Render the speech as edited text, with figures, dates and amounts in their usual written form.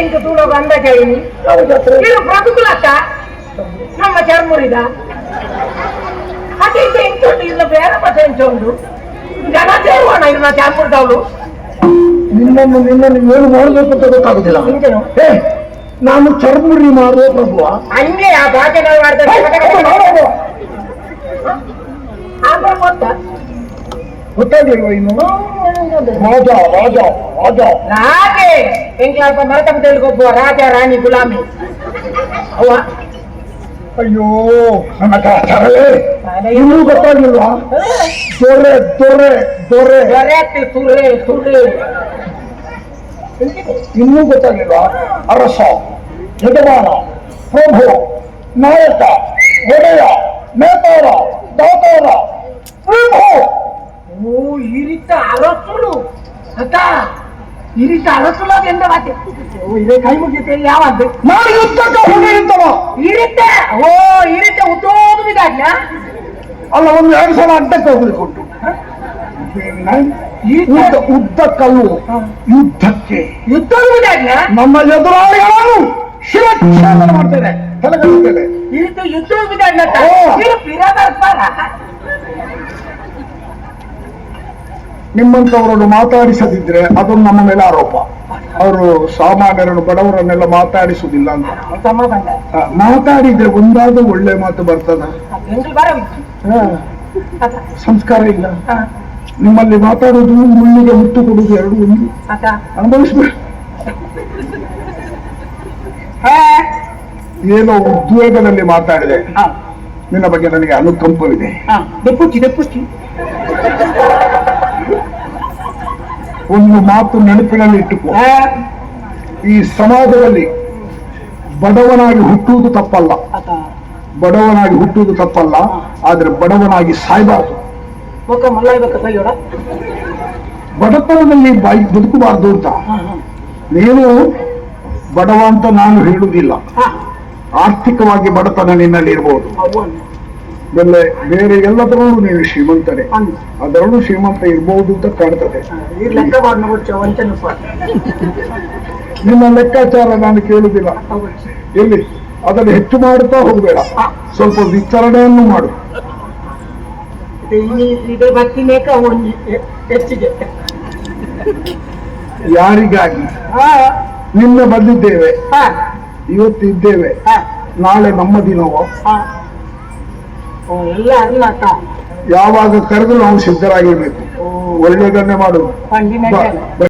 Into ತುಳೋಗ ಅಂದಾಜ ಇದು ಪ್ರಭುಕುಲಕ್ಕ ನಮ್ಮ ಚರ್ಮುರಿದ ಅದೇ ಇಂಟು ಇಲ್ಲ ಬೇರೆ ಮತ್ತೆ ಇಂಚೊಂದು ಜನ ಸೇರೋಣ ಇಲ್ಲ ಚಾರ್ಮುರ್ದವಳು ನಿನ್ನನ್ನು ಏನು ಮಾಡಬೇಕು ಅಂತ ಗೊತ್ತಾಗುದಿಲ್ಲ. ನಾನು ಚರ್ಮುರಿ ಮಾಡುವ ಪ್ರಭುವ ಹಂಗೆ ಆ ಭಾಷೆ ನಾವು ಮಾಡ್ತಾರೆ ಗೊತ್ತಾಗಿಲ್ವ ಇನ್ನು? ರಾಜ ರಾಜ ರಾಜ ರಾಜೆ ಎಂಕ್ಲಾಲ್ಪ ಮರತಮ್ಮ ತಿಳಿಗೊಬ್ಬ ರಾಜ ರಾಣಿ ಗುಲಾಮಿ ಅವ ಅಯ್ಯೋ ನನ್ನ ಕಾಚಾರವೇ ಇನ್ನೂ ಗೊತ್ತಾಗಿಲ್ವಾ? ದೊರೆ ದೊರೆ ದೊರೆ ದೊರೆತ್ತಿ ಸುರೆ ಸುರೆ ಇನ್ನೂ ಗೊತ್ತಾಗಿಲ್ವಾ? ಅರಸ, ಯಜಮಾನ, ಪ್ರಭು, ನಾಯಕ, ಒಡೆಯ, ನೇತಾರ, ದಾತಾರ, ಪ್ರಭು. ಓ ಈ ರೀತಿ ಅರಸುಲು ಅಕ್ಕ ಈ ರೀತಿ ಅರಸುಲು ಅದೆಂದ ಮಾತೆ ಇದೇ ಕೈ ಮುಗಿತೆ ಯಾವದ್ದು ನಾನು ಯುದ್ಧಕ್ಕೆ ಹೊಡೆಯುತ್ತವ ಈ ರೀತಿ ಓ ಈ ರೀತಿ ಉದ್ದೋಗಿದಾಗ್ಲ ಅಲ್ಲ ಒಂದು 2 ಸಲ ಅಡ್ಡಕ್ಕೆ ಹೋಗ್ಲಿಕ್ಕುಂಟು. ಉದ್ದ ಕಲ್ಲು ಯುದ್ಧಕ್ಕೆ ಯುದ್ಧೋಗಿದಾಗ್ಲ ನಮ್ಮ ಎದುರಾಳಿಗಳನ್ನು ಶಿರಚ್ಛೇದನ ಮಾಡ್ತೇನೆ, ತಲೆಗಟ್ಟುತ್ತೇನೆ. ಈ ರೀತಿ ಯುದ್ಧೋಗಿದಾಗ್ಲ ನಿಮ್ಮಂತವರನ್ನು ಮಾತಾಡಿಸದಿದ್ರೆ ಅದೊಂದು ನಮ್ಮ ಮೇಲೆ ಆರೋಪ. ಅವರು ಸಾಮಾನ್ಯರನ್ನು ಬಡವರನ್ನೆಲ್ಲ ಮಾತಾಡಿಸುವುದಿಲ್ಲ ಅಂತ. ಮಾತಾಡಿದ್ರೆ ಒಂದಾದ ಒಳ್ಳೆ ಮಾತು ಬರ್ತದ? ಸಂಸ್ಕಾರ ಇಲ್ಲ. ನಿಮ್ಮಲ್ಲಿ ಮಾತಾಡುವುದು ಮುಳ್ಳಿಗೆ ಮುತ್ತು ಕೊಡುವುದು ಎರಡು ಒಂದು ಅನುಭವಿಸ್ಬೇಕು. ಏನೋ ಉದ್ವೇಗದಲ್ಲಿ ಮಾತಾಡಿದೆ, ನಿನ್ನ ಬಗ್ಗೆ ನನಗೆ ಅನುಕಂಪವಿದೆ. ಒಂದು ಮಾತು ನೆನಪಿನಲ್ಲಿ ಇಟ್ಟುಕೋ, ಈ ಸಮಾಜದಲ್ಲಿ ಬಡವನಾಗಿ ಹುಟ್ಟುವುದು ತಪ್ಪಲ್ಲ, ಬಡವನಾಗಿ ಹುಟ್ಟುವುದು ತಪ್ಪಲ್ಲ, ಆದ್ರೆ ಬಡವನಾಗಿ ಸಾಯ್ಬಾರ್ದು. ಬಡತನದಲ್ಲಿ ಬದುಕಬಾರ್ದು ಅಂತ. ನೀನು ಬಡವ ಅಂತ ನಾನು ಹೇಳುವುದಿಲ್ಲ, ಆರ್ಥಿಕವಾಗಿ ಬಡತನ ನಿನ್ನಲ್ಲಿ ಇರಬಹುದು, ಬೇರೆ ಎಲ್ಲದರಲ್ಲೂ ನೀನು ಶ್ರೀಮಂತನೇ, ಅದರಲ್ಲೂ ಶ್ರೀಮಂತ ಇರಬಹುದು ಅಂತ ಕಾಣ್ತದೆ. ನಿನ್ನ ಲೆಕ್ಕಾಚಾರ ನಾನು ಕೇಳುವುದಿಲ್ಲ. ಎಲ್ಲಿ ಅದನ್ನು ಹೆಚ್ಚು ಮಾಡುತ್ತಾ ಹೋಗಬೇಡ, ಸ್ವಲ್ಪ ವಿಸ್ತರಣೆಯನ್ನು ಮಾಡು. ಯಾರಿಗಾಗಿ ನಿನ್ನ ಬಂದಿದ್ದೇವೆ, ಇವತ್ತು ಇದ್ದೇವೆ, ನಾಳೆ ನಮ್ಮ ದಿನವೋ? ಯಾವಾಗ ಕರೆದು ನಾವು ಸಿದ್ಧರಾಗಿರ್ಬೇಕು. ಒಳ್ಳೆಯದನ್ನೇ ಮಾಡುದು.